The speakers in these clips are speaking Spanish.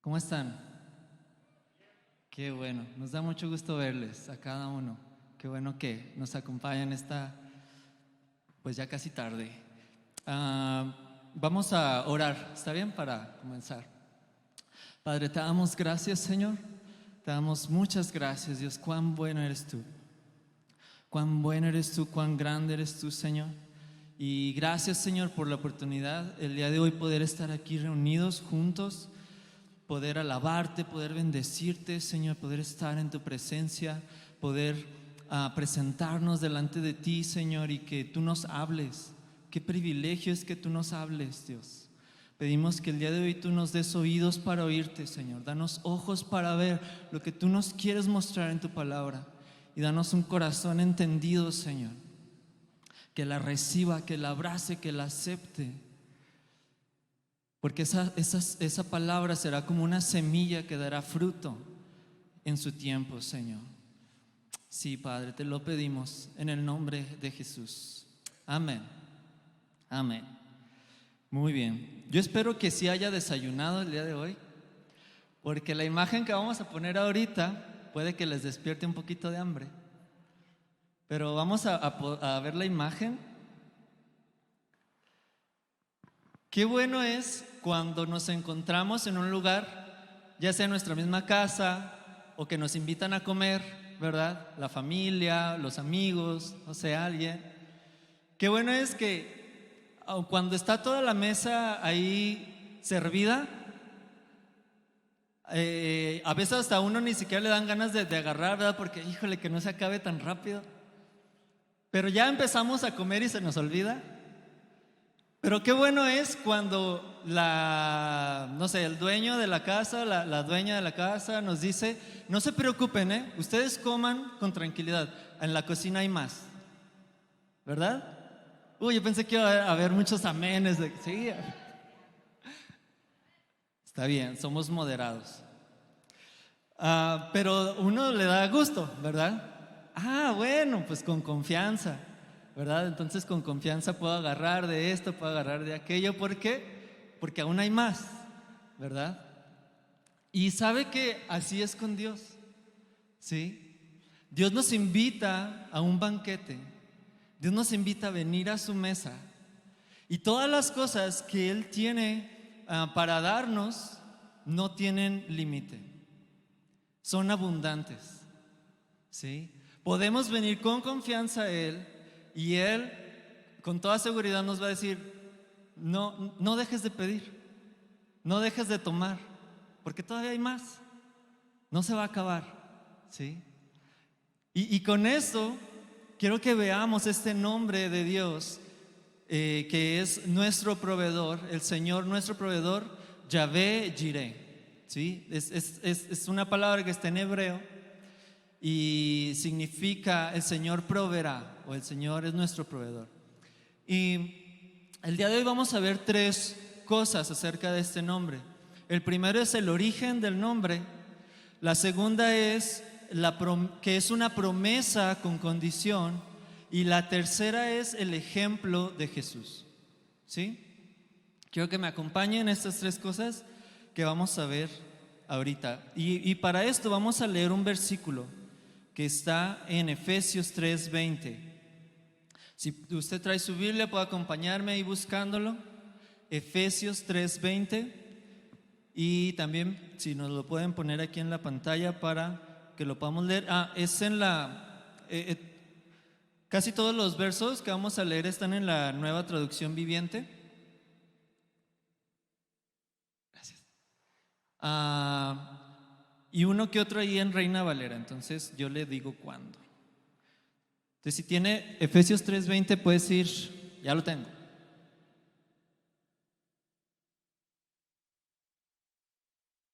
¿Cómo están? Qué bueno, nos da mucho gusto verles a cada uno. Qué bueno que nos acompañan pues ya casi tarde. Vamos a orar, ¿está bien? Para comenzar. Padre, te damos gracias, Señor. Te damos muchas gracias, Dios. Cuán bueno eres tú. Cuán bueno eres tú, cuán grande eres tú, Señor. Y gracias, Señor, por la oportunidad el día de hoy poder estar aquí reunidos juntos, poder alabarte, poder bendecirte, Señor, poder estar en tu presencia, poder presentarnos delante de ti, Señor, y que tú nos hables. Qué privilegio es que tú nos hables, Dios. Pedimos que el día de hoy tú nos des oídos para oírte, Señor. Danos ojos para ver lo que tú nos quieres mostrar en tu palabra. Y danos un corazón entendido, Señor, que la reciba, que la abrace, que la acepte. Porque esa palabra será como una semilla que dará fruto en su tiempo, Señor. Sí, Padre, te lo pedimos en el nombre de Jesús. Amén. Amén. Muy bien. Yo espero que sí haya desayunado el día de hoy, porque la imagen que vamos a poner ahorita puede que les despierte un poquito de hambre. Pero vamos a ver la imagen. Qué bueno es cuando nos encontramos en un lugar, ya sea en nuestra misma casa o que nos invitan a comer, ¿verdad? La familia, los amigos, no sé, alguien. Qué bueno es que cuando está toda la mesa ahí servida, a veces hasta a uno ni siquiera le dan ganas de agarrar, ¿verdad? Porque híjole, que no se acabe tan rápido. Pero ya empezamos a comer y se nos olvida. Pero qué bueno es cuando no sé, el dueño de la casa, la dueña de la casa nos dice: no se preocupen, ustedes coman con tranquilidad, en la cocina hay más, ¿verdad? Yo pensé que iba a haber muchos amenes sí, está bien, somos moderados. Pero uno le da gusto, ¿verdad? Bueno, pues con confianza, ¿verdad? Entonces con confianza puedo agarrar de esto, puedo agarrar de aquello. ¿Por qué? Porque aún hay más, ¿verdad? Y sabe que así es con Dios, ¿sí? Dios nos invita a un banquete. Dios nos invita a venir a su mesa. Y todas las cosas que Él tiene para darnos no tienen límite. Son abundantes, ¿sí? Podemos venir con confianza a Él y Él con toda seguridad nos va a decir: no dejes de pedir, no dejes de tomar, porque todavía hay más, no se va a acabar, ¿sí? Y con esto quiero que veamos este nombre de Dios, que es nuestro proveedor, el Señor nuestro proveedor, Yahvé Jireh, ¿sí? Es una palabra que está en hebreo y significa el Señor proveerá, o el Señor es nuestro proveedor. Y el día de hoy vamos a ver tres cosas acerca de este nombre. El primero es el origen del nombre. La segunda es que es una promesa con condición. Y la tercera es el ejemplo de Jesús, ¿sí? Quiero que me acompañen estas tres cosas que vamos a ver ahorita. Y para esto vamos a leer un versículo que está en Efesios 3:20. Si usted trae su Biblia, puede acompañarme ahí buscándolo. Efesios 3:20. Y también, si nos lo pueden poner aquí en la pantalla para que lo podamos leer. Es en casi todos los versos que vamos a leer están en la Nueva Traducción Viviente. Gracias. Y uno que otro ahí en Reina Valera, entonces yo le digo cuándo. Entonces, si tiene Efesios 3:20, puedes ir. Ya lo tengo.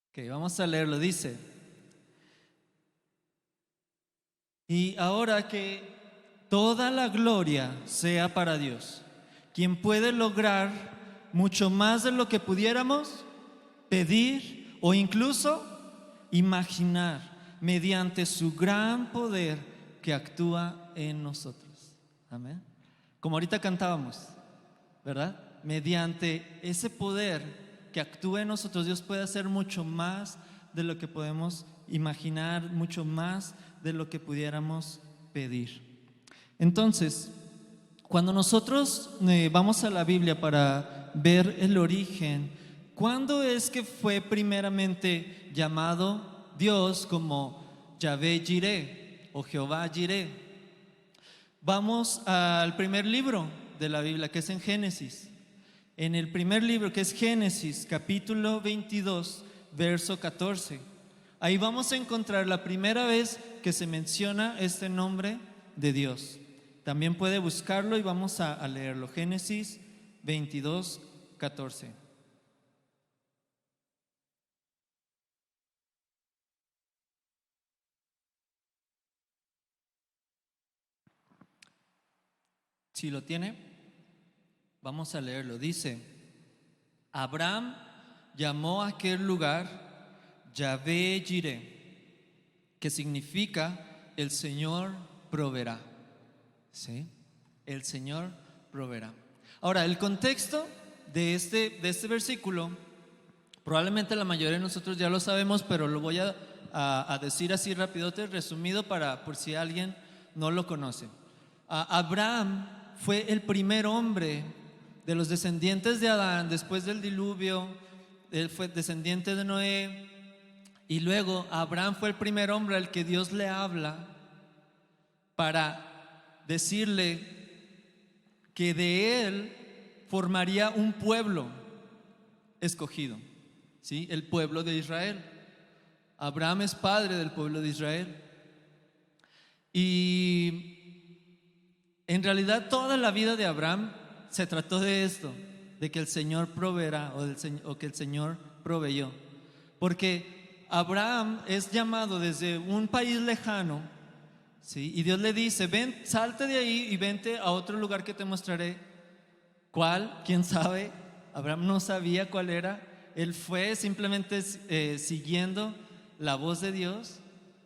Ok, vamos a leerlo. Dice: y ahora que toda la gloria sea para Dios, quien puede lograr mucho más de lo que pudiéramos pedir o incluso imaginar, mediante su gran poder que actúa en nosotros. Amén. Como ahorita cantábamos, ¿verdad? Mediante ese poder que actúe en nosotros. Dios puede hacer mucho más de lo que podemos imaginar, mucho más de lo que pudiéramos pedir. Entonces, cuando nosotros vamos a la Biblia para ver el origen, ¿cuándo es que fue primeramente llamado Dios como Yahvé Jireh o Jehová Jireh? Vamos al primer libro de la Biblia, que es en Génesis. En el primer libro, que es Génesis, capítulo 22, verso 14. Ahí vamos a encontrar la primera vez que se menciona este nombre de Dios. También puede buscarlo y vamos a leerlo. Génesis 22, 14. Si lo tiene, vamos a leerlo. Dice: Abraham llamó a aquel lugar Yahvé Jireh, que significa el Señor proveerá. ¿Sí? El Señor proveerá. Ahora, el contexto de este versículo, probablemente la mayoría de nosotros ya lo sabemos, pero lo voy a decir así rapidote, resumido, por si alguien no lo conoce. Abraham fue el primer hombre de los descendientes de Adán después del diluvio. Él fue descendiente de Noé, y luego Abraham fue el primer hombre al que Dios le habla para decirle que de él formaría un pueblo escogido, ¿sí? El pueblo de Israel. Abraham es padre del pueblo de Israel. Y en realidad toda la vida de Abraham se trató de esto, de que el Señor proveerá o que el Señor proveyó. Porque Abraham es llamado desde un país lejano, ¿sí? Y Dios le dice: ven, salte de ahí y vente a otro lugar que te mostraré. ¿Cuál? ¿Quién sabe? Abraham no sabía cuál era. Él fue simplemente siguiendo la voz de Dios,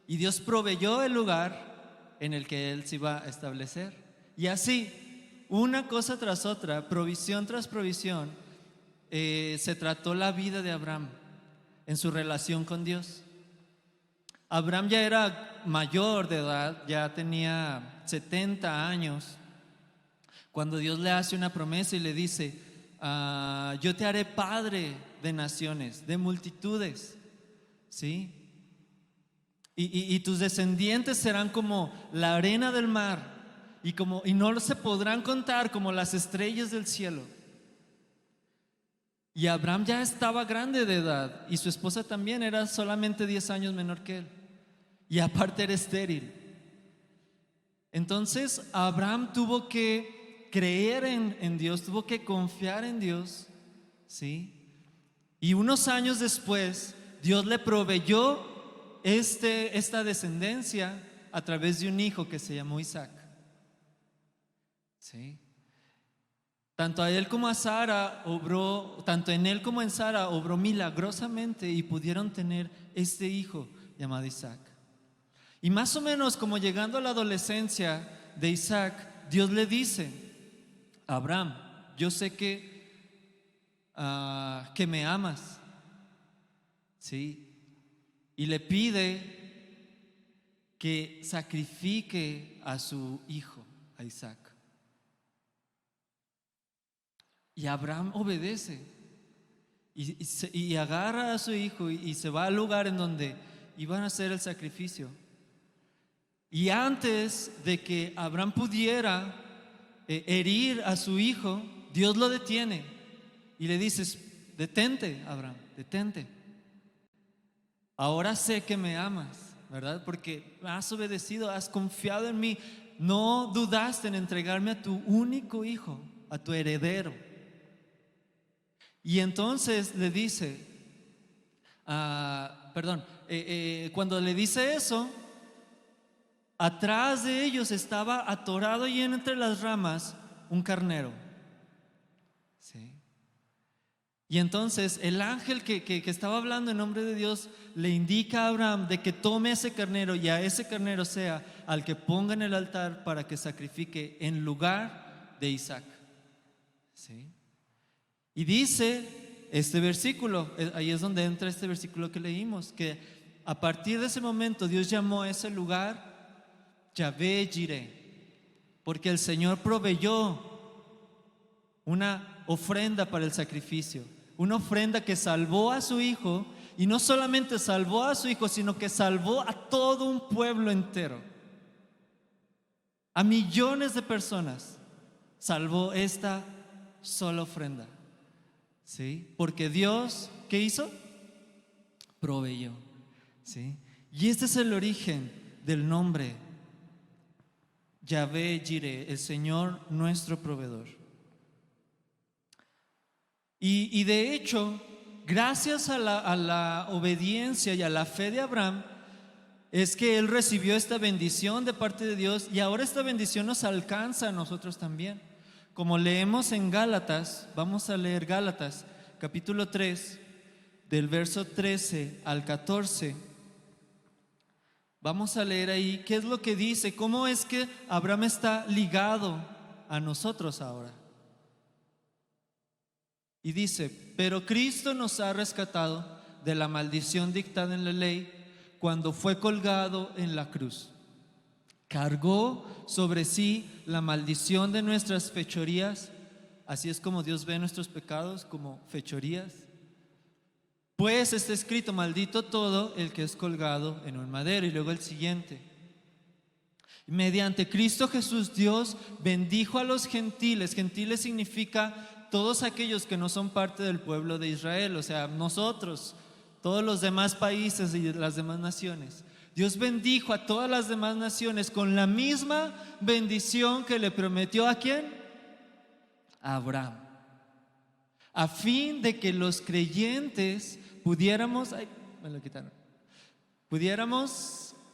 y Dios proveyó el lugar en el que él se iba a establecer. Y así, una cosa tras otra, provisión tras provisión, se trató la vida de Abraham en su relación con Dios. Abraham ya era mayor de edad, ya tenía 70 años, cuando Dios le hace una promesa y le dice: yo te haré padre de naciones, de multitudes, ¿sí? Y tus descendientes serán como la arena del mar, y no se podrán contar como las estrellas del cielo. Y Abraham ya estaba grande de edad, y su esposa también era solamente 10 años menor que él, y aparte era estéril. Entonces Abraham tuvo que creer en Dios, tuvo que confiar en Dios, ¿sí? Y unos años después Dios le proveyó esta descendencia a través de un hijo que se llamó Isaac, ¿sí? Tanto en él como en Sara obró milagrosamente, y pudieron tener este hijo llamado Isaac. Y más o menos como llegando a la adolescencia de Isaac, Dios le dice: Abraham, yo sé que me amas, ¿sí? Y le pide que sacrifique a su hijo, a Isaac. Y Abraham obedece y agarra a su hijo y se va al lugar en donde iban a hacer el sacrificio. Y antes de que Abraham pudiera herir a su hijo, Dios lo detiene y le dice: detente, Abraham, detente. Ahora sé que me amas, ¿verdad? Porque has obedecido, has confiado en mí, no dudaste en entregarme a tu único hijo, a tu heredero. Y entonces le dice, cuando le dice eso, atrás de ellos estaba atorado y entre las ramas un carnero, ¿sí? Y entonces el ángel que estaba hablando en nombre de Dios le indica a Abraham de que tome ese carnero, y a ese carnero sea al que ponga en el altar para que sacrifique en lugar de Isaac, ¿sí? Y dice este versículo. Ahí es donde entra este versículo que leímos, que a partir de ese momento Dios llamó a ese lugar Yahvé Jireh, porque el Señor proveyó una ofrenda para el sacrificio, una ofrenda que salvó a su hijo, y no solamente salvó a su hijo, sino que salvó a todo un pueblo entero, a millones de personas. Salvó esta sola ofrenda, ¿sí? Porque Dios, ¿qué hizo? Proveyó, ¿sí? Y este es el origen del nombre Yahvé Jireh, el Señor nuestro proveedor. Y de hecho, gracias a la obediencia y a la fe de Abraham, es que él recibió esta bendición de parte de Dios, y ahora esta bendición nos alcanza a nosotros también. Como leemos en Gálatas, vamos a leer Gálatas capítulo 3, del verso 13 al 14. Vamos a leer ahí qué es lo que dice, cómo es que Abraham está ligado a nosotros ahora. Y dice: pero Cristo nos ha rescatado de la maldición dictada en la ley cuando fue colgado en la cruz. Cargó sobre sí la maldición de nuestras fechorías. Así es como Dios ve nuestros pecados, como fechorías. Pues está escrito: maldito todo el que es colgado en un madero. Y luego el siguiente: mediante Cristo Jesús Dios bendijo a los gentiles. Gentiles significa todos aquellos que no son parte del pueblo de Israel, o sea, nosotros, todos los demás países y las demás naciones. Dios bendijo a todas las demás naciones con la misma bendición que le prometió ¿a quién? A Abraham, a fin de que los creyentes pudiéramos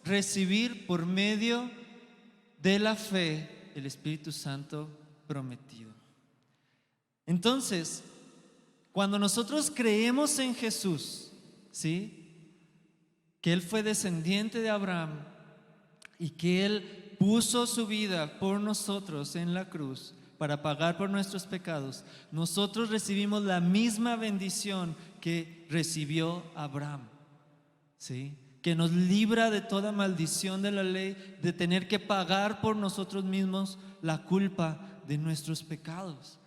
recibir por medio de la fe el Espíritu Santo prometido. Entonces, cuando nosotros creemos en Jesús, ¿sí?, que Él fue descendiente de Abraham y que Él puso su vida por nosotros en la cruz para pagar por nuestros pecados, nosotros recibimos la misma bendición que recibió Abraham, ¿sí?, que nos libra de toda maldición de la ley, de tener que pagar por nosotros mismos la culpa de nuestros pecados.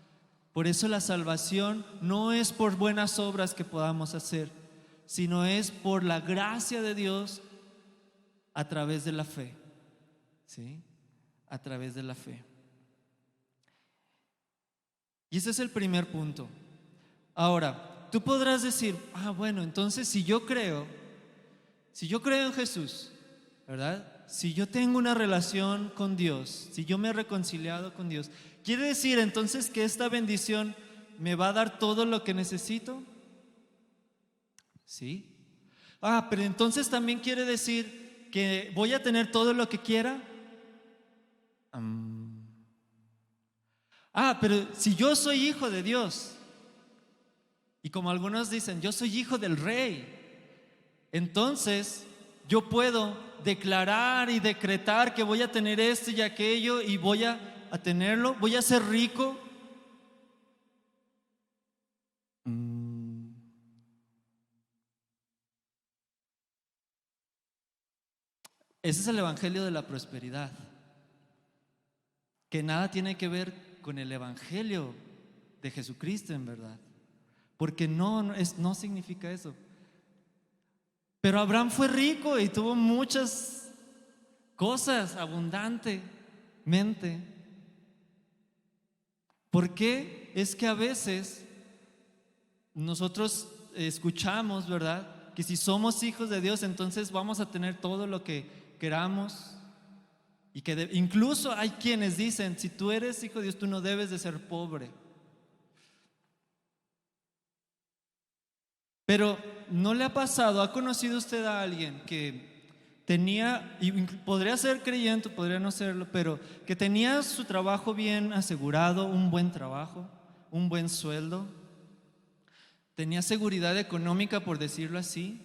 Por eso la salvación no es por buenas obras que podamos hacer, sino es por la gracia de Dios a través de la fe, ¿sí?, a través de la fe. Y ese es el primer punto. Ahora, tú podrás decir: bueno, entonces si yo creo en Jesús, ¿verdad? Si yo tengo una relación con Dios, si yo me he reconciliado con Dios, ¿quiere decir entonces que esta bendición me va a dar todo lo que necesito? Sí. Pero entonces también quiere decir que voy a tener todo lo que quiera. Pero si yo soy hijo de Dios, y como algunos dicen, yo soy hijo del rey, entonces yo puedo declarar y decretar que voy a tener esto y aquello, y voy a tenerlo, voy a ser rico. Ese es el evangelio de la prosperidad, que nada tiene que ver con el evangelio de Jesucristo, en verdad, porque no significa eso. Pero Abraham fue rico y tuvo muchas cosas abundantemente. ¿Por qué? Es que a veces nosotros escuchamos, ¿verdad?, que si somos hijos de Dios, entonces vamos a tener todo lo que queramos, y que incluso hay quienes dicen: si tú eres hijo de Dios, tú no debes de ser pobre. Pero ¿no le ha pasado? ¿Ha conocido usted a alguien que tenía, y podría ser creyente, podría no serlo, pero que tenía su trabajo bien asegurado, un buen trabajo, un buen sueldo, tenía seguridad económica, por decirlo así,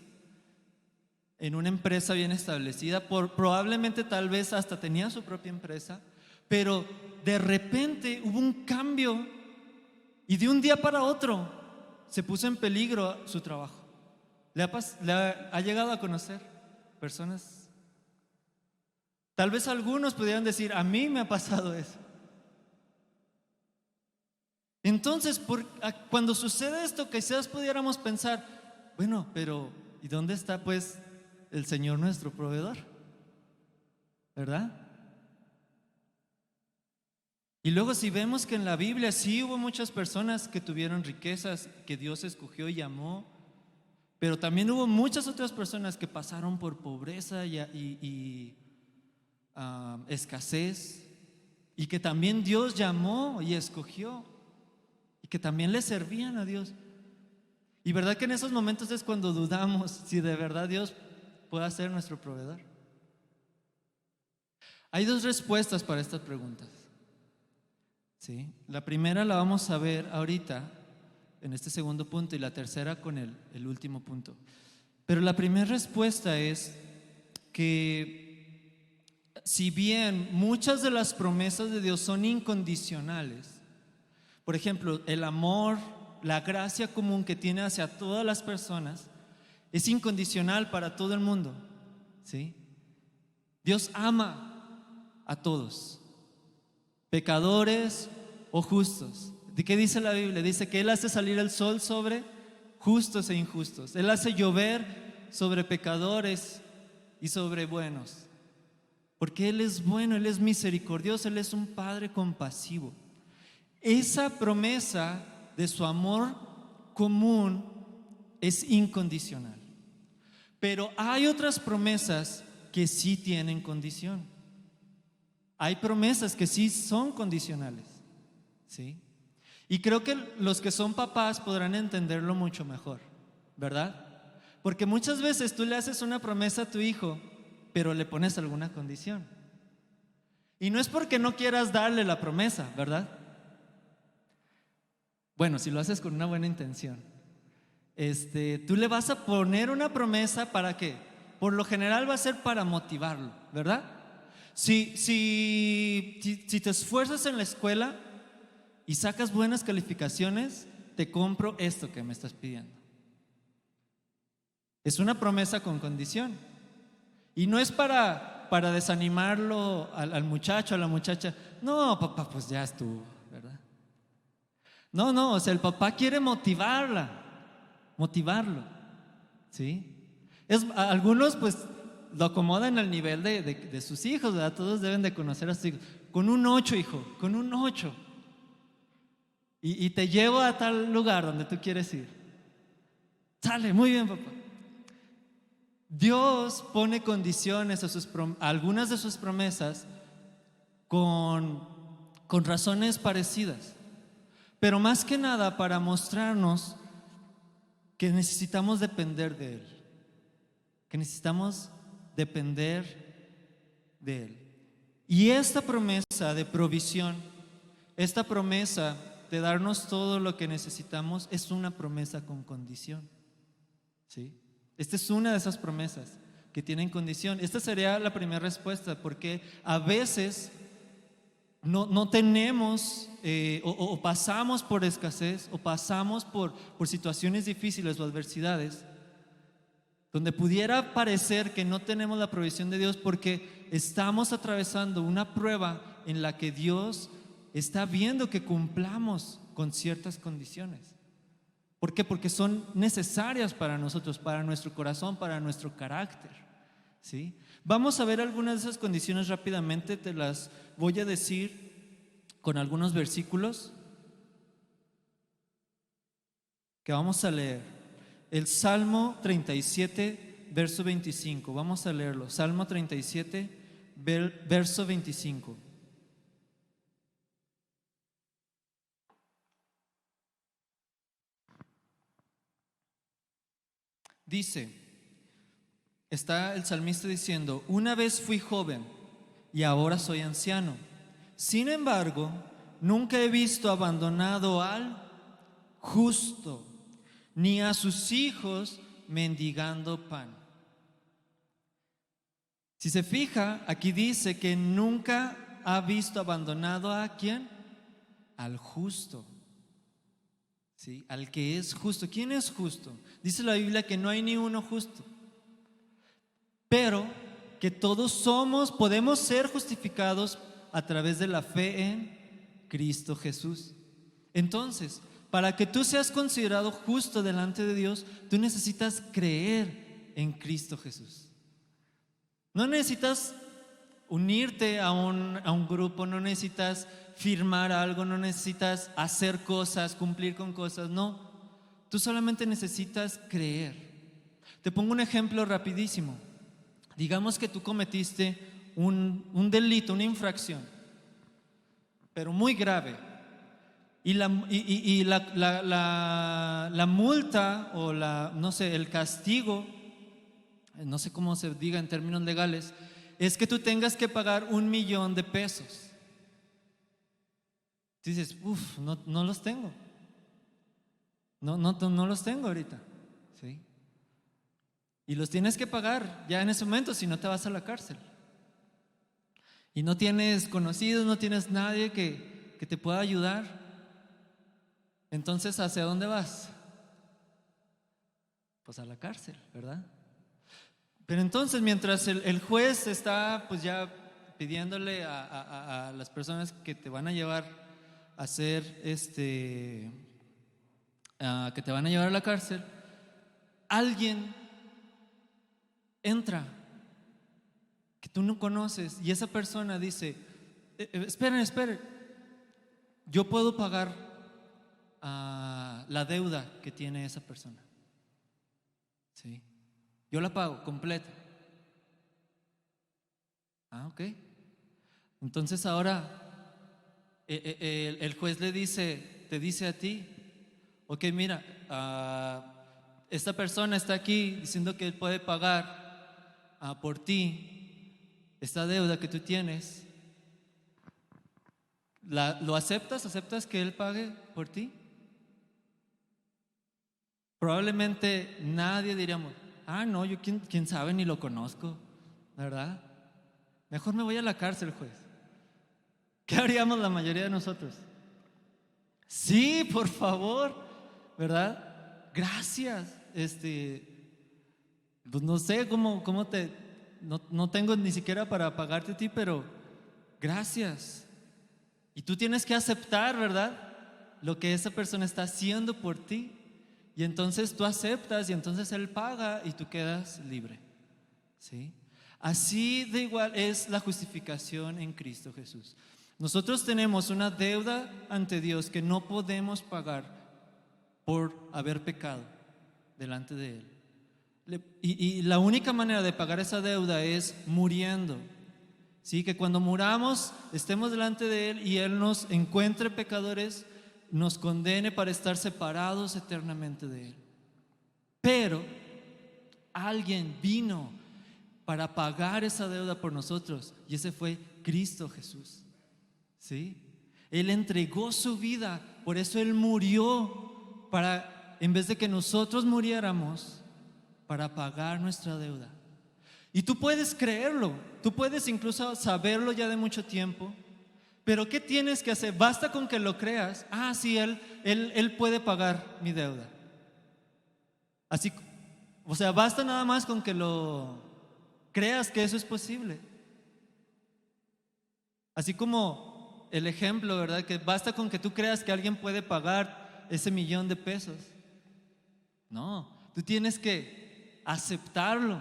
en una empresa bien establecida, probablemente tal vez hasta tenía su propia empresa, pero de repente hubo un cambio y de un día para otro se puso en peligro su trabajo. ¿Ha llegado a conocer personas? Tal vez algunos pudieran decir, a mí me ha pasado eso. Entonces, cuando sucede esto, quizás pudiéramos pensar, bueno, pero ¿y dónde está pues el Señor nuestro proveedor? ¿Verdad? Y luego si vemos que en la Biblia sí hubo muchas personas que tuvieron riquezas, que Dios escogió y llamó, pero también hubo muchas otras personas que pasaron por pobreza y escasez, y que también Dios llamó y escogió, y que también le servían a Dios. Y verdad que en esos momentos es cuando dudamos si de verdad Dios pueda ser nuestro proveedor. Hay dos respuestas para estas preguntas. ¿Sí? La primera la vamos a ver ahorita en este segundo punto y la tercera con el último punto. Pero la primera respuesta es que si bien muchas de las promesas de Dios son incondicionales, por ejemplo, el amor, la gracia común que tiene hacia todas las personas es incondicional para todo el mundo, ¿sí? Dios ama a todos, pecadores o justos. ¿De qué dice la Biblia? Dice que Él hace salir el sol sobre justos e injustos. Él hace llover sobre pecadores y sobre buenos. Porque Él es bueno, Él es misericordioso, Él es un Padre compasivo. Esa promesa de su amor común es incondicional. Pero hay otras promesas que sí tienen condición. Hay promesas que sí son condicionales, ¿sí? Y creo que los que son papás podrán entenderlo mucho mejor, ¿verdad? Porque muchas veces tú le haces una promesa a tu hijo, pero le pones alguna condición. Y no es porque no quieras darle la promesa, ¿verdad? Bueno, si lo haces con una buena intención. Tú le vas a poner una promesa ¿para qué? Por lo general va a ser para motivarlo, ¿verdad? Si te esfuerzas en la escuela y sacas buenas calificaciones, te compro esto que me estás pidiendo. Es una promesa con condición. Y no es para desanimarlo al muchacho, a la muchacha. No, papá, pues ya estuvo, ¿verdad? No, o sea, el papá quiere motivarlo, ¿sí? Algunos pues lo acomodan al nivel de sus hijos, ¿verdad? Todos deben de conocer a sus hijos. Con un 8, hijo, con un 8. Y te llevo a tal lugar donde tú quieres ir. Sale, muy bien, papá. Dios pone condiciones a algunas de sus promesas con razones parecidas, pero más que nada para mostrarnos que necesitamos depender de Él, que necesitamos depender de Él. Y esta promesa de provisión, esta promesa de darnos todo lo que necesitamos, es una promesa con condición, ¿sí? Esta es una de esas promesas que tienen condición. Esta sería la primera respuesta, porque a veces no tenemos o pasamos por escasez o pasamos por situaciones difíciles o adversidades donde pudiera parecer que no tenemos la provisión de Dios porque estamos atravesando una prueba en la que Dios está viendo que cumplamos con ciertas condiciones. ¿Por qué? Porque son necesarias para nosotros, para nuestro corazón, para nuestro carácter, ¿sí? Vamos a ver algunas de esas condiciones rápidamente. Te las voy a decir con algunos versículos que vamos a leer. El Salmo 37, verso 25. Vamos a leerlo. Salmo 37, verso 25. Dice, está el salmista diciendo: una vez fui joven y ahora soy anciano. Sin embargo, nunca he visto abandonado al justo, ni a sus hijos mendigando pan. Si se fija, aquí dice que nunca ha visto abandonado a ¿quién? Al justo, ¿sí? Al que es justo. ¿Quién es justo? Dice la Biblia que no hay ni uno justo, pero que todos podemos ser justificados a través de la fe en Cristo Jesús. Entonces, para que tú seas considerado justo delante de Dios, tú necesitas creer en Cristo Jesús. No necesitas unirte a un grupo, no necesitas firmar algo, no necesitas hacer cosas, cumplir con cosas, no. Tú solamente necesitas creer. Te pongo un ejemplo rapidísimo. Digamos que tú cometiste un delito, una infracción, pero muy grave. Y la multa o no sé, el castigo, no sé cómo se diga en términos legales, es que tú tengas que pagar 1,000,000 de pesos. Dices, no los tengo. No los tengo ahorita. ¿Sí? Y los tienes que pagar ya en ese momento, si no te vas a la cárcel. Y no tienes conocidos, no tienes nadie que te pueda ayudar. Entonces, ¿hacia dónde vas? Pues a la cárcel, ¿verdad? Pero entonces, mientras el juez está pues ya pidiéndole a las personas que te van a llevar a hacer que te van a llevar a la cárcel, alguien entra que tú no conoces y esa persona dice, esperen, yo puedo pagar la deuda que tiene esa persona. ¿Sí? Yo la pago completa. Ok. Entonces ahora el juez te dice a ti, ok, mira, esta persona está aquí diciendo que él puede pagar por ti esta deuda que tú tienes. ¿Lo aceptas? ¿Aceptas que él pague por ti? Probablemente nadie diríamos, no, yo quién sabe, ni lo conozco, ¿verdad? Mejor me voy a la cárcel, juez. ¿Qué haríamos la mayoría de nosotros? Sí, por favor, ¿verdad? Gracias. Pues no sé no tengo ni siquiera para pagarte a ti, pero gracias. Y tú tienes que aceptar, ¿verdad? Lo que esa persona está haciendo por ti. Y entonces tú aceptas y entonces él paga y tú quedas libre. ¿Sí? Así de igual es la justificación en Cristo Jesús. Nosotros tenemos una deuda ante Dios que no podemos pagar por haber pecado delante de Él. Y la única manera de pagar esa deuda es muriendo. ¿Sí? Que cuando muramos estemos delante de Él y Él nos encuentre pecadores, nos condene para estar separados eternamente de Él. Pero alguien vino para pagar esa deuda por nosotros y ese fue Cristo Jesús. ¿Sí? Él entregó su vida, por eso Él murió para, en vez de que nosotros muriéramos, para pagar nuestra deuda. Y tú puedes creerlo, tú puedes incluso saberlo ya de mucho tiempo, pero ¿qué tienes que hacer? Basta con que lo creas. Sí, él puede pagar mi deuda. Así, o sea, basta nada más con que lo creas que eso es posible. Así como el ejemplo, ¿verdad? Que basta con que tú creas que alguien puede pagar ese 1,000,000 de pesos. No, tú tienes que aceptarlo,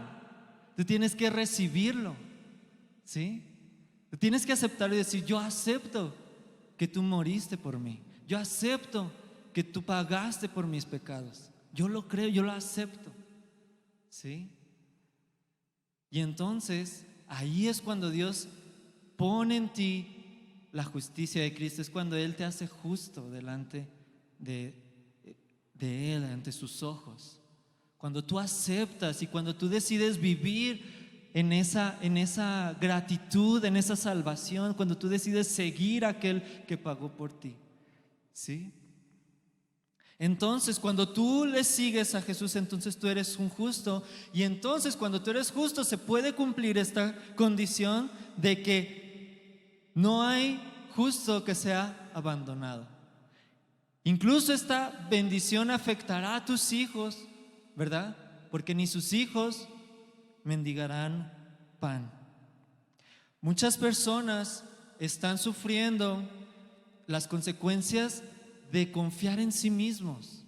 tú tienes que recibirlo, ¿sí? Tú tienes que aceptarlo y decir, yo acepto que tú moriste por mí, yo acepto que tú pagaste por mis pecados, yo lo creo, yo lo acepto, ¿sí? Y entonces ahí es cuando Dios pone en ti la justicia de Cristo, es cuando Él te hace justo delante de Él, ante sus ojos. Cuando tú aceptas y cuando tú decides vivir en esa gratitud, en esa salvación, cuando tú decides seguir a aquel que pagó por ti, ¿sí? Entonces, cuando tú le sigues a Jesús, entonces tú eres un justo. Y entonces, cuando tú eres justo, se puede cumplir esta condición de que no hay justo que sea abandonado. Incluso esta bendición afectará a tus hijos, ¿verdad? Porque ni sus hijos mendigarán pan. Muchas personas están sufriendo las consecuencias de confiar en sí mismos,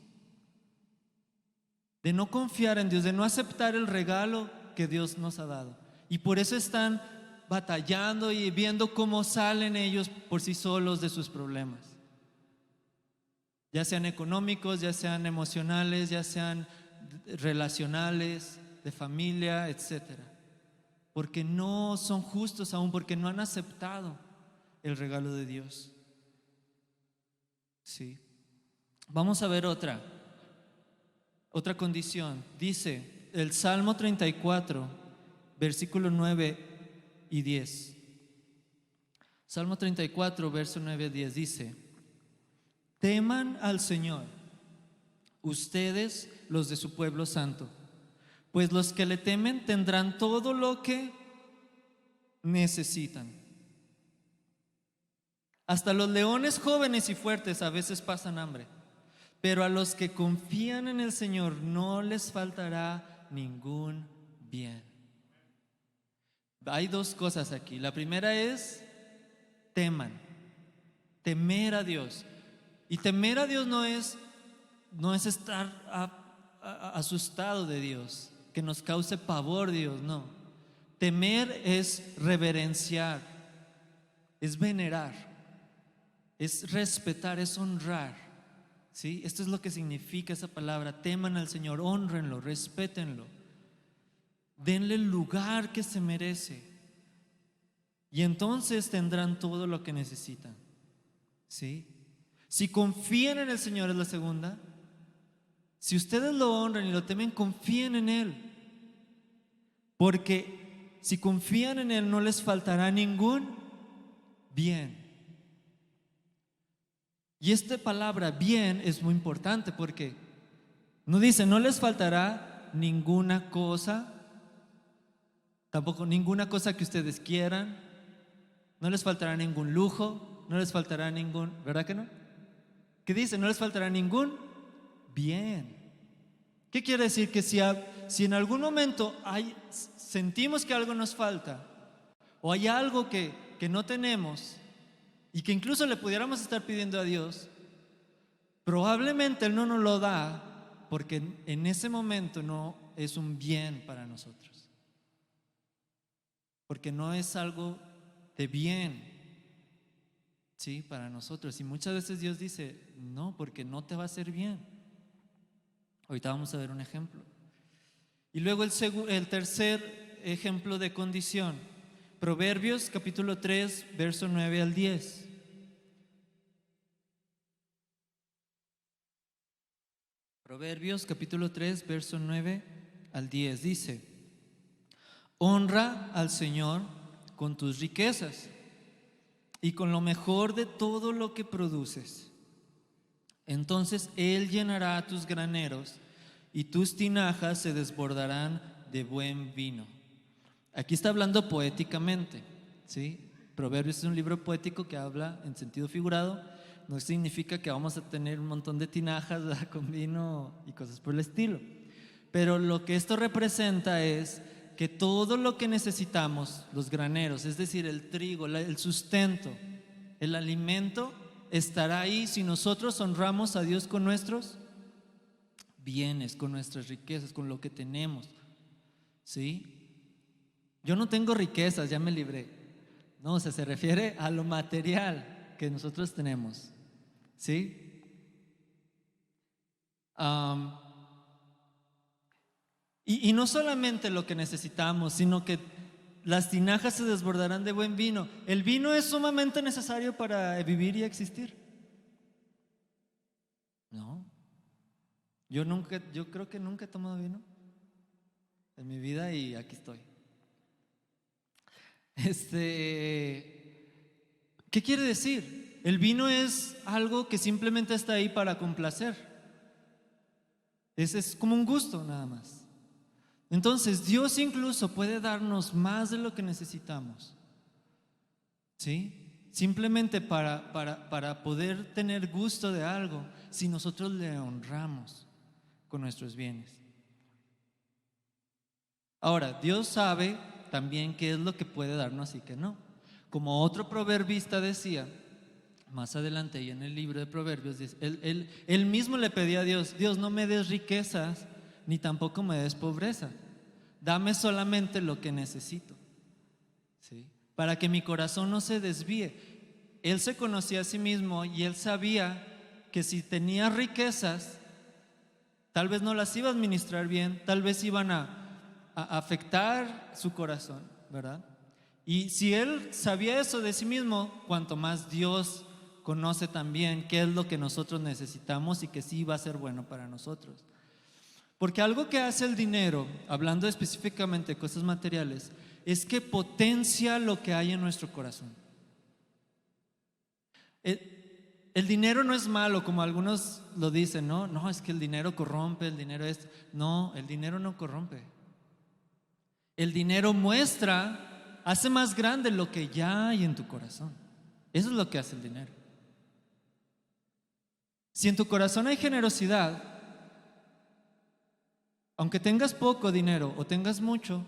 de no confiar en Dios, de no aceptar el regalo que Dios nos ha dado. Y por eso están batallando y viendo cómo salen ellos por sí solos de sus problemas, ya sean económicos, ya sean emocionales, ya sean relacionales, de familia, etcétera, porque no son justos aún, porque no han aceptado el regalo de Dios. Sí. Vamos a ver otra condición. Dice el Salmo 34, versículo 9 y 10. Salmo 34, verso 9 y 10 dice: teman al Señor, ustedes los de su pueblo santo, pues los que le temen tendrán todo lo que necesitan. Hasta los leones jóvenes y fuertes a veces pasan hambre, pero a los que confían en el Señor no les faltará ningún bien. Hay dos cosas aquí. La primera es teman, temer a Dios. Y temer a Dios no es estar asustado de Dios, que nos cause pavor Dios, no. Temer es reverenciar, es venerar, es respetar, es honrar, ¿sí? Esto es lo que significa esa palabra: teman al Señor, honrenlo, respétenlo, denle el lugar que se merece, y entonces tendrán todo lo que necesitan, ¿sí? Si confían en el Señor, es la segunda. Si ustedes lo honran y lo temen, confíen en Él, porque si confían en Él no les faltará ningún bien. Y esta palabra bien es muy importante, porque no dice no les faltará ninguna cosa, tampoco ninguna cosa que ustedes quieran, no les faltará ningún lujo, no les faltará ningún, ¿verdad que no? ¿Qué dice? No les faltará ningún bien. ¿Qué quiere decir? Que si en algún momento sentimos que algo nos falta, o hay algo que no tenemos y que incluso le pudiéramos estar pidiendo a Dios, probablemente Él no nos lo da porque en ese momento no es un bien para nosotros, porque no es algo de bien, ¿sí?, para nosotros. Y muchas veces Dios dice no, porque no te va a hacer bien. Ahorita vamos a ver un ejemplo. Y luego el tercer ejemplo de condición, Proverbios capítulo 3, verso 9 al 10. Proverbios capítulo 3, verso 9 al 10 dice: honra al Señor con tus riquezas y con lo mejor de todo lo que produces. Entonces Él llenará tus graneros y tus tinajas se desbordarán de buen vino. Aquí está hablando poéticamente, ¿sí? Proverbios es un libro poético que habla en sentido figurado. No significa que vamos a tener un montón de tinajas, ¿verdad?, con vino y cosas por el estilo. Pero lo que esto representa es que todo lo que necesitamos, los graneros, es decir, el trigo, el sustento, el alimento, estará ahí si nosotros honramos a Dios con nuestros bienes, con nuestras riquezas, con lo que tenemos, ¿sí? Yo no tengo riquezas, ya me libré. No, o sea, se refiere a lo material que nosotros tenemos, ¿sí? Y no solamente lo que necesitamos, sino que las tinajas se desbordarán de buen vino. El vino es sumamente necesario para vivir y existir. No, yo creo que nunca he tomado vino en mi vida y aquí estoy. ¿Qué quiere decir? El vino es algo que simplemente está ahí para complacer. Es como un gusto nada más. Entonces Dios incluso puede darnos más de lo que necesitamos, ¿sí? Simplemente para poder tener gusto de algo, si nosotros le honramos con nuestros bienes. Ahora, Dios sabe también qué es lo que puede darnos y qué no. Como otro proverbista decía, más adelante y en el libro de Proverbios, él mismo le pedía a Dios: Dios, no me des riquezas, ni tampoco me des pobreza. Dame solamente lo que necesito, ¿sí? Para que mi corazón no se desvíe. Él se conocía a sí mismo y él sabía que si tenía riquezas, tal vez no las iba a administrar bien, tal vez iban a afectar su corazón, ¿verdad? Y si él sabía eso de sí mismo, cuanto más Dios conoce también qué es lo que nosotros necesitamos y que sí va a ser bueno para nosotros. Porque algo que hace el dinero, hablando específicamente de cosas materiales, es que potencia lo que hay en nuestro corazón. El dinero no es malo, como algunos lo dicen, ¿no? No, es que el dinero corrompe, el dinero es... No, el dinero no corrompe. El dinero muestra, hace más grande lo que ya hay en tu corazón. Eso es lo que hace el dinero. Si en tu corazón hay generosidad, aunque tengas poco dinero o tengas mucho,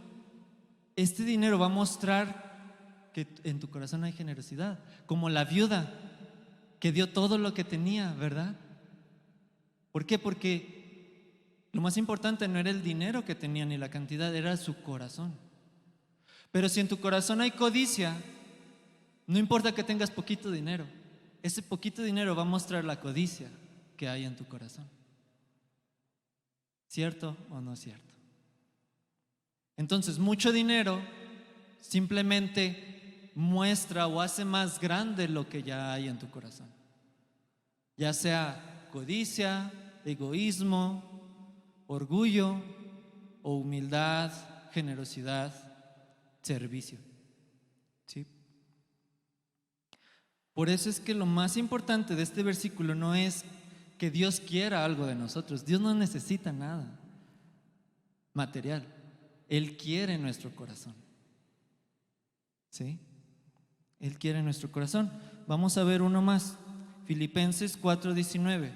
este dinero va a mostrar que en tu corazón hay generosidad, como la viuda que dio todo lo que tenía, ¿verdad? ¿Por qué? Porque lo más importante no era el dinero que tenía ni la cantidad, era su corazón. Pero si en tu corazón hay codicia, no importa que tengas poquito dinero, ese poquito dinero va a mostrar la codicia que hay en tu corazón. ¿Cierto o no es cierto? Entonces, mucho dinero simplemente muestra o hace más grande lo que ya hay en tu corazón. Ya sea codicia, egoísmo, orgullo o humildad, generosidad, servicio. ¿Sí? Por eso es que lo más importante de este versículo no es que Dios quiera algo de nosotros. Dios no necesita nada material. Él quiere nuestro corazón. ¿Sí? Él quiere nuestro corazón. Vamos a ver uno más. Filipenses 4:19.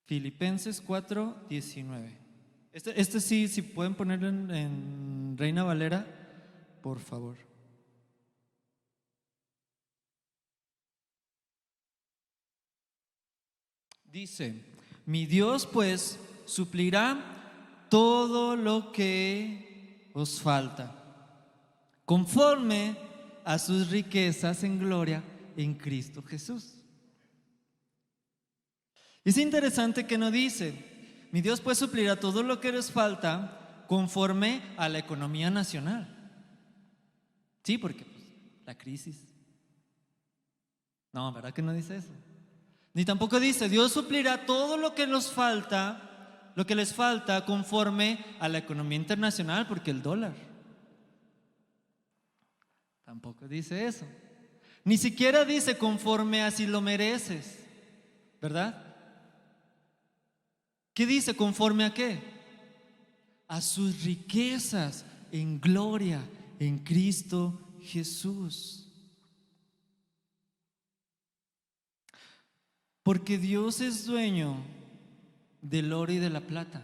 Filipenses 4:19. Este sí, si pueden ponerlo en Reina Valera, por favor. Dice: mi Dios pues suplirá todo lo que os falta, conforme a sus riquezas en gloria en Cristo Jesús. Es interesante que no dice: mi Dios pues suplirá todo lo que les falta conforme a la economía nacional. Sí, porque pues, la crisis. No, ¿verdad que no dice eso? Ni tampoco dice: Dios suplirá todo lo que nos falta, lo que les falta conforme a la economía internacional, porque el dólar. Tampoco dice eso. Ni siquiera dice conforme a si lo mereces, ¿verdad? ¿Qué dice? ¿Conforme a qué? A sus riquezas en gloria en Cristo Jesús. Porque Dios es dueño del oro y de la plata.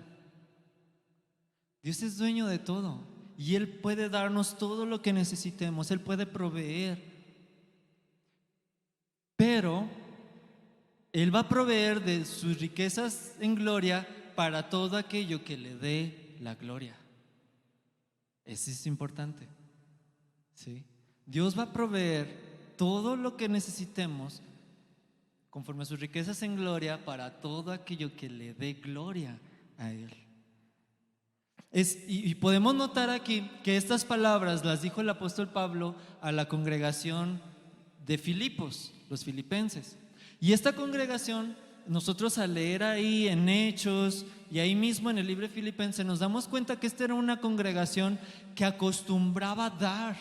Dios es dueño de todo y Él puede darnos todo lo que necesitemos. Él puede proveer. Pero Él va a proveer de sus riquezas en gloria para todo aquello que le dé la gloria. Eso es importante, ¿sí? Dios va a proveer todo lo que necesitemos conforme a sus riquezas en gloria para todo aquello que le dé gloria a Él. Y podemos notar aquí que estas palabras las dijo el apóstol Pablo a la congregación de Filipos, los filipenses. Y esta congregación, nosotros al leer ahí en Hechos y ahí mismo en el libro de Filipenses, nos damos cuenta que esta era una congregación que acostumbraba dar,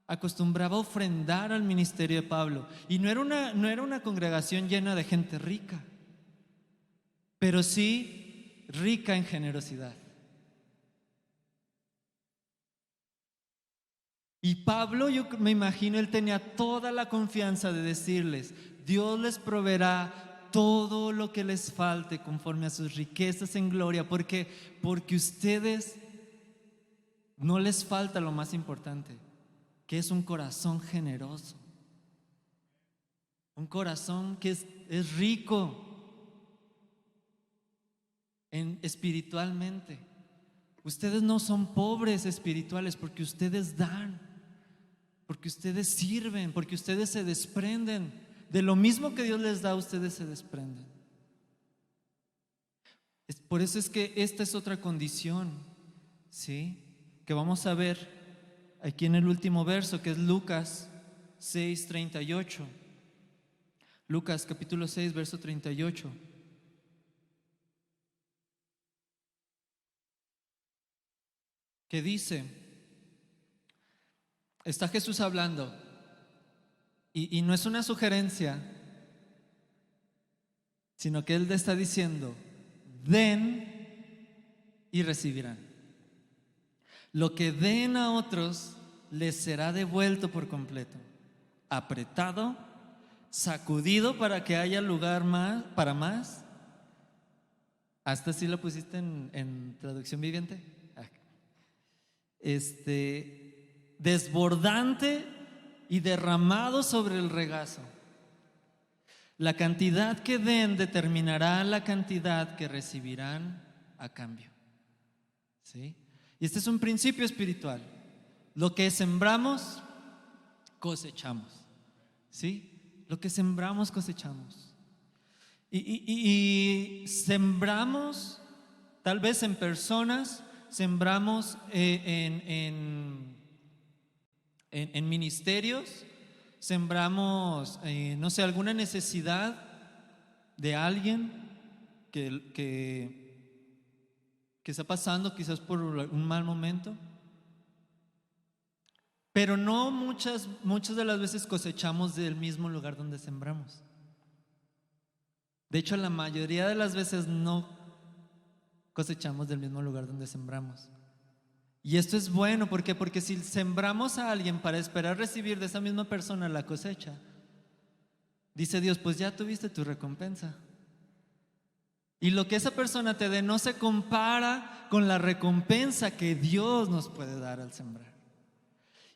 acostumbraba ofrendar al ministerio de Pablo. Y no era una congregación llena de gente rica, pero sí rica en generosidad. Y Pablo, yo me imagino, él tenía toda la confianza de decirles: Dios les proveerá todo lo que les falte conforme a sus riquezas en gloria, porque ustedes no les falta lo más importante, que es un corazón generoso, un corazón que es rico espiritualmente. Ustedes no son pobres espirituales porque ustedes dan, porque ustedes sirven, porque ustedes se desprenden de lo mismo que Dios les da. Ustedes se desprenden. Por eso es que esta es otra condición, ¿sí?, que vamos a ver aquí en el último verso, que es Lucas 6:38. Lucas capítulo 6, verso 38. Que dice, está Jesús hablando, y no es una sugerencia, sino que Él está diciendo: den y recibirán. Lo que den a otros les será devuelto por completo, apretado, sacudido para que haya lugar para más. ¿Hasta así lo pusiste en traducción viviente? Desbordante y derramado sobre el regazo. La cantidad que den determinará la cantidad que recibirán a cambio, ¿sí? Y este es un principio espiritual. Lo que sembramos, cosechamos, ¿sí? Lo que sembramos, cosechamos. Y sembramos tal vez en personas, sembramos en ministerios, sembramos, no sé, alguna necesidad de alguien que está pasando quizás por un mal momento. Pero no muchas de las veces cosechamos del mismo lugar donde sembramos. De hecho, la mayoría de las veces no cosechamos del mismo lugar donde sembramos. Y esto es bueno, ¿por qué? Porque si sembramos a alguien para esperar recibir de esa misma persona la cosecha, dice Dios, pues ya tuviste tu recompensa. Y lo que esa persona te dé no se compara con la recompensa que Dios nos puede dar al sembrar.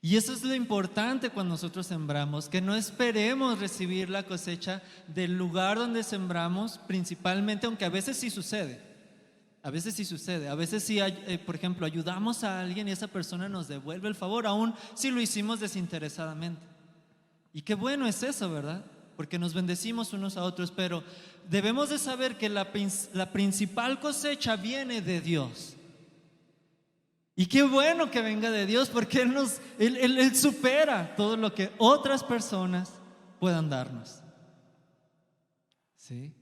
Y eso es lo importante cuando nosotros sembramos, que no esperemos recibir la cosecha del lugar donde sembramos, principalmente, aunque a veces sí sucede. A veces sí sucede, a veces sí, por ejemplo, ayudamos a alguien y esa persona nos devuelve el favor, aún si lo hicimos desinteresadamente. Y qué bueno es eso, ¿verdad? Porque nos bendecimos unos a otros, pero debemos de saber que la principal cosecha viene de Dios. Y qué bueno que venga de Dios, porque Él supera todo lo que otras personas puedan darnos, ¿sí?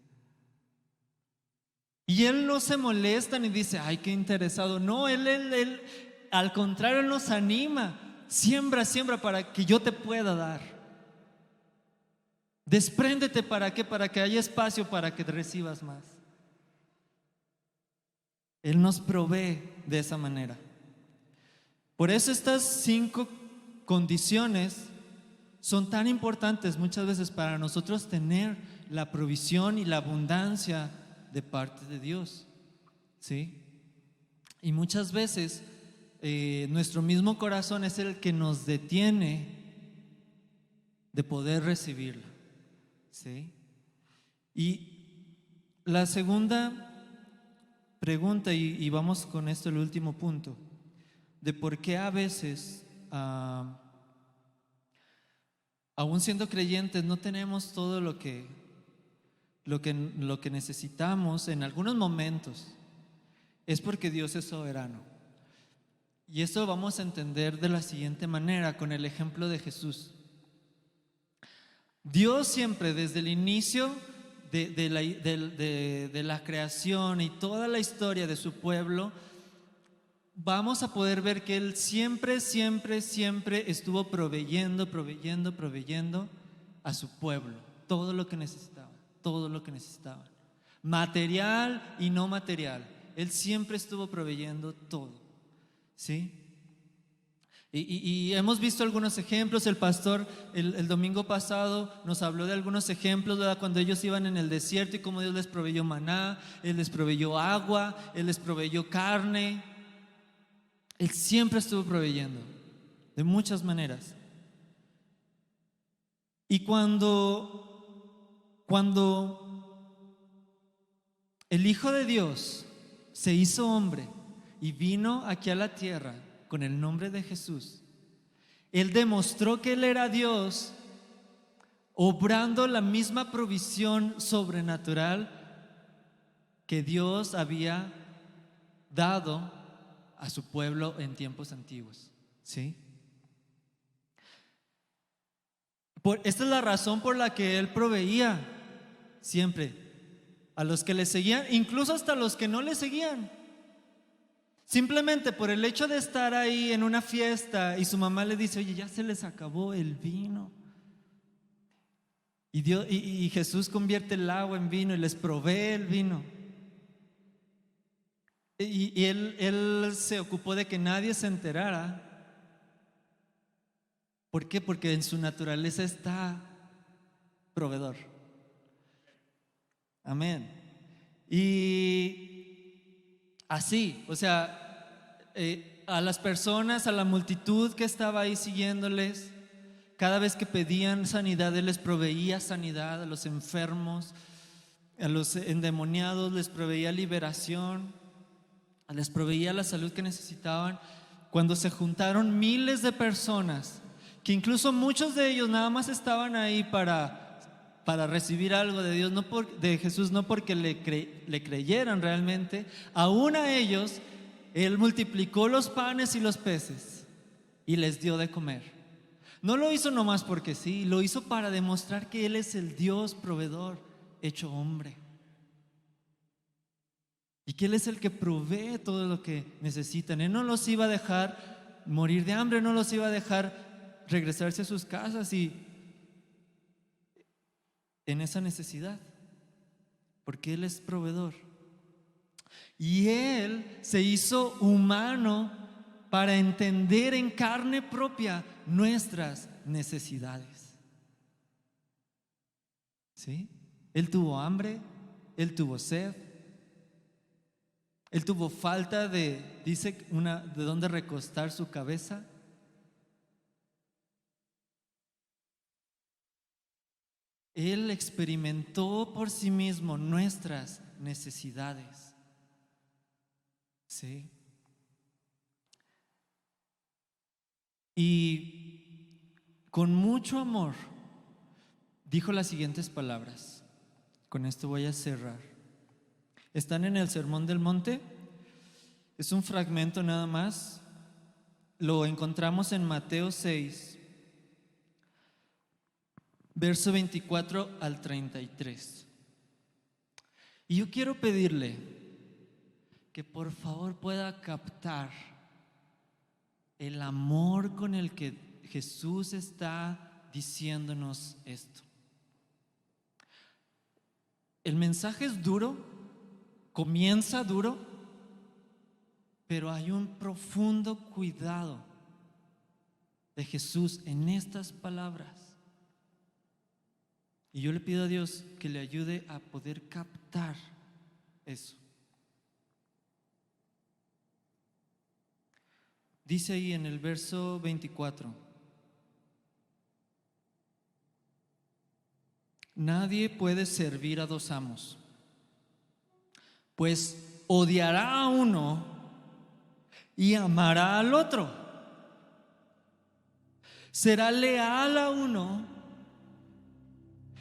Y Él no se molesta ni dice, ay, qué interesado. No, Él al contrario, Él nos anima. Siembra para que yo te pueda dar. Despréndete, ¿para qué? Para que haya espacio para que recibas más. Él nos provee de esa manera. Por eso estas 5 condiciones son tan importantes muchas veces para nosotros tener la provisión y la abundancia de parte de Dios, ¿sí? Y muchas veces nuestro mismo corazón es el que nos detiene de poder recibirla, ¿sí? Y la segunda pregunta, y vamos con esto el último punto, de por qué a veces aún siendo creyentes no tenemos todo lo que necesitamos en algunos momentos, es porque Dios es soberano. Y esto vamos a entender de la siguiente manera, con el ejemplo de Jesús. Dios siempre, desde el inicio de la creación y toda la historia de su pueblo, vamos a poder ver que Él siempre estuvo proveyendo a su pueblo todo lo que necesitaban, material y no material. Él siempre estuvo proveyendo todo, ¿sí? Y hemos visto algunos ejemplos. El pastor el domingo pasado nos habló de algunos ejemplos, ¿verdad? Cuando ellos iban en el desierto y cómo Dios les proveyó maná, Él les proveyó agua, Él les proveyó carne. Él siempre estuvo proveyendo de muchas maneras. Y cuando el Hijo de Dios se hizo hombre y vino aquí a la tierra con el nombre de Jesús, Él demostró que Él era Dios, obrando la misma provisión sobrenatural que Dios había dado a su pueblo en tiempos antiguos. ¿Sí? Esta es la razón por la que Él proveía siempre a los que le seguían, incluso hasta los que no le seguían. Simplemente por el hecho de estar ahí en una fiesta y su mamá le dice: oye, ya se les acabó el vino. Y Jesús convierte el agua en vino y les provee el vino. Y él se ocupó de que nadie se enterara. ¿Por qué? Porque en su naturaleza está proveedor. Amén. Y así, o sea, a las personas, a la multitud que estaba ahí siguiéndoles, cada vez que pedían sanidad, Él les proveía sanidad. A los enfermos, a los endemoniados les proveía liberación, les proveía la salud que necesitaban. Cuando se juntaron miles de personas, que incluso muchos de ellos nada más estaban ahí para recibir algo de Dios, de Jesús, no porque le creyeran realmente, aún a ellos Él multiplicó los panes y los peces y les dio de comer. No lo hizo nomás porque sí, lo hizo para demostrar que Él es el Dios proveedor hecho hombre, y que Él es el que provee todo lo que necesitan. Él no los iba a dejar morir de hambre, no los iba a dejar regresarse a sus casas y en esa necesidad, porque Él es proveedor. Y Él se hizo humano para entender en carne propia nuestras necesidades. ¿Sí? Él tuvo hambre, Él tuvo sed, Él tuvo falta de dónde recostar su cabeza. Él experimentó por sí mismo nuestras necesidades. ¿Sí? Y con mucho amor dijo las siguientes palabras. Con esto voy a cerrar. Están en el Sermón del Monte. Es un fragmento nada más. Lo encontramos en Mateo 6, verso 24 al 33. Y yo quiero pedirle que por favor pueda captar el amor con el que Jesús está diciéndonos esto. El mensaje es duro, comienza duro, pero hay un profundo cuidado de Jesús en estas palabras. Y yo le pido a Dios que le ayude a poder captar eso. Dice ahí en el verso 24: nadie puede servir a dos amos, pues odiará a uno y amará al otro. Será leal a uno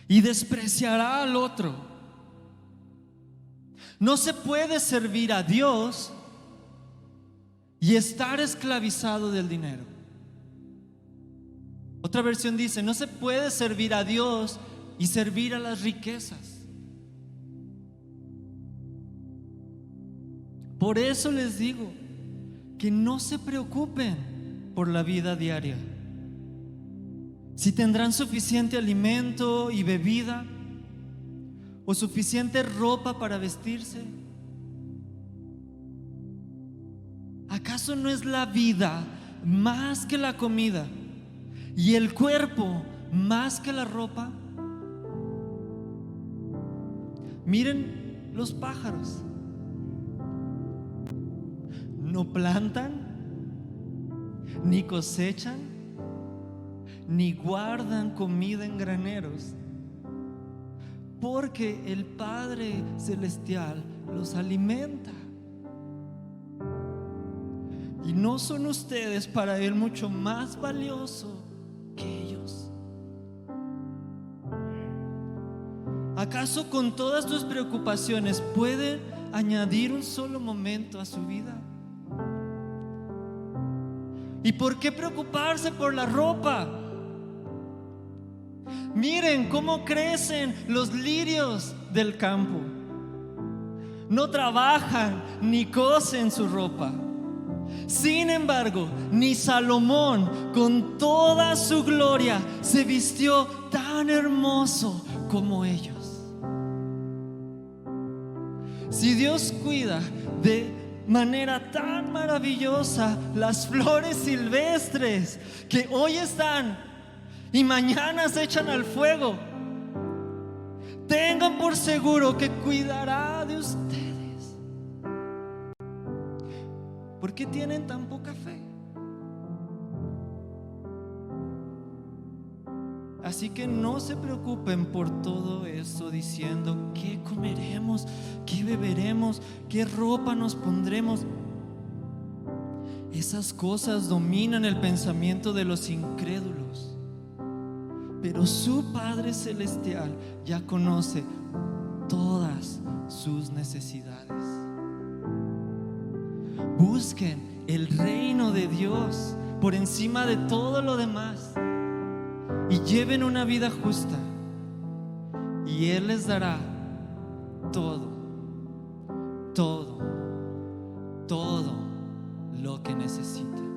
y despreciará al otro. No se puede servir a Dios y estar esclavizado del dinero. Otra versión dice: no se puede servir a Dios y servir a las riquezas. Por eso les digo que no se preocupen por la vida diaria, si tendrán suficiente alimento y bebida o suficiente ropa para vestirse. ¿Acaso no es la vida más que la comida y el cuerpo más que la ropa? Miren los pájaros. No plantan, ni cosechan, ni guardan comida en graneros, porque el Padre Celestial los alimenta. ¿Y no son ustedes para Él mucho más valioso que ellos? ¿Acaso con todas tus preocupaciones puede añadir un solo momento a su vida? ¿Y por qué preocuparse por la ropa? Miren cómo crecen los lirios del campo. No trabajan ni cosen su ropa. Sin embargo, ni Salomón con toda su gloria se vistió tan hermoso como ellos. Si Dios cuida de manera tan maravillosa las flores silvestres que hoy están y mañana se echan al fuego, tengan por seguro que cuidará de ustedes. ¿Por qué tienen tan poca fe? Así que no se preocupen por todo eso diciendo: ¿qué comeremos? ¿Qué beberemos? ¿Qué ropa nos pondremos? Esas cosas dominan el pensamiento de los incrédulos, pero su Padre Celestial ya conoce todas sus necesidades. Busquen el reino de Dios por encima de todo lo demás y lleven una vida justa, y Él les dará todo, todo, todo lo que necesitan.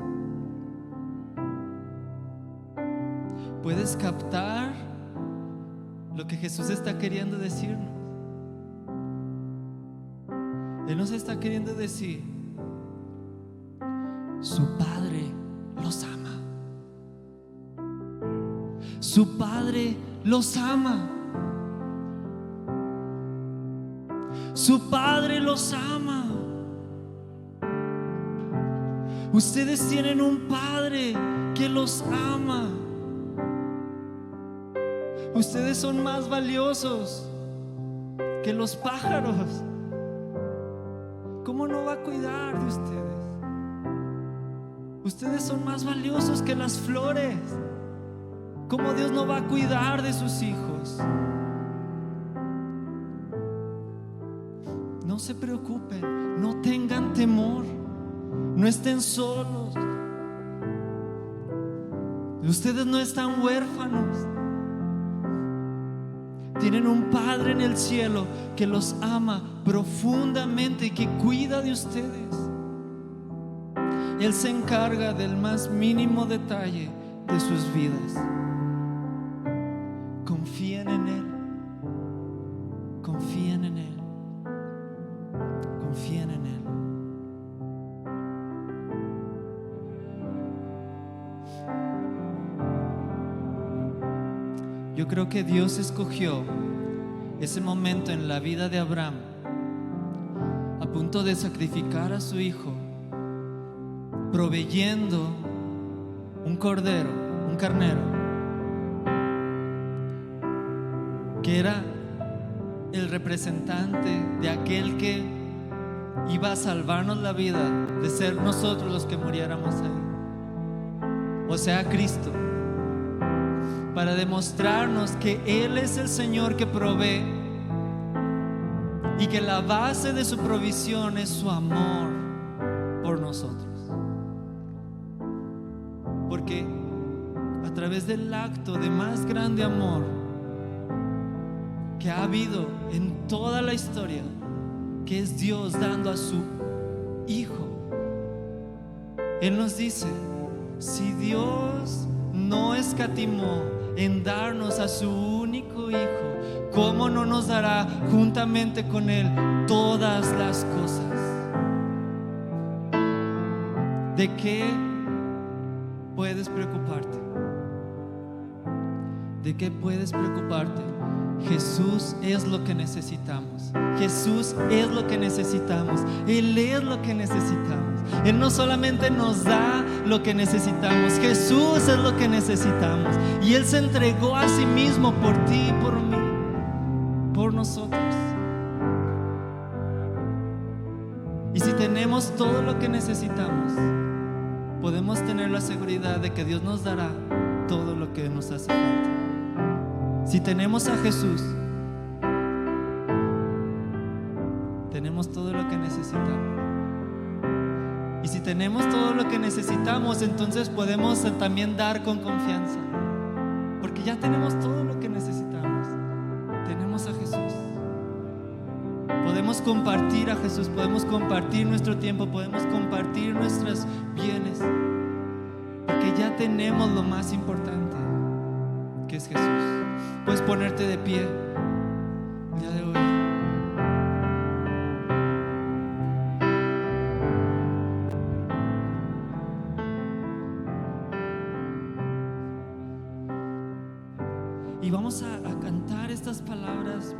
¿Puedes captar lo que Jesús está queriendo decirnos? Él nos está queriendo decir: su Padre los ama. Su Padre los ama. Su Padre los ama. Ustedes tienen un Padre que los ama. Ustedes son más valiosos que los pájaros. ¿Cómo no va a cuidar de ustedes? Ustedes son más valiosos que las flores. ¿Cómo Dios no va a cuidar de sus hijos? No se preocupen, no tengan temor, no estén solos. Ustedes no están huérfanos. Tienen un Padre en el cielo que los ama profundamente y que cuida de ustedes. Él se encarga del más mínimo detalle de sus vidas. Confíen en Él. Confíen en Él. Confíen en Él. Yo creo que Dios escogió ese momento en la vida de Abraham, a punto de sacrificar a su hijo, proveyendo un cordero, un carnero, que era el representante de aquel que iba a salvarnos la vida de ser nosotros los que muriéramos ahí, o sea, Cristo, para demostrarnos que Él es el Señor que provee y que la base de su provisión es su amor por nosotros. Porque a través del acto de más grande amor que ha habido en toda la historia, que es Dios dando a su Hijo, Él nos dice: si Dios no escatimó en darnos a su único Hijo, ¿cómo no nos dará juntamente con Él todas las cosas? ¿De qué puedes preocuparte? ¿De qué puedes preocuparte? Jesús es lo que necesitamos. Jesús es lo que necesitamos. Él es lo que necesitamos. Él no solamente nos da lo que necesitamos, Jesús es lo que necesitamos. Y Él se entregó a sí mismo por ti y por mí, por nosotros. Y si tenemos todo lo que necesitamos, podemos tener la seguridad de que Dios nos dará todo lo que nos hace falta. Si tenemos a Jesús, tenemos todo lo que necesitamos. Y si tenemos todo lo que necesitamos, entonces podemos también dar con confianza, porque ya tenemos todo lo que necesitamos. Tenemos a Jesús. Podemos compartir a Jesús, podemos compartir nuestro tiempo, podemos compartir nuestros bienes, porque ya tenemos lo más importante, que es Jesús. Puedes ponerte de pie el día de hoy. Y vamos a cantar estas palabras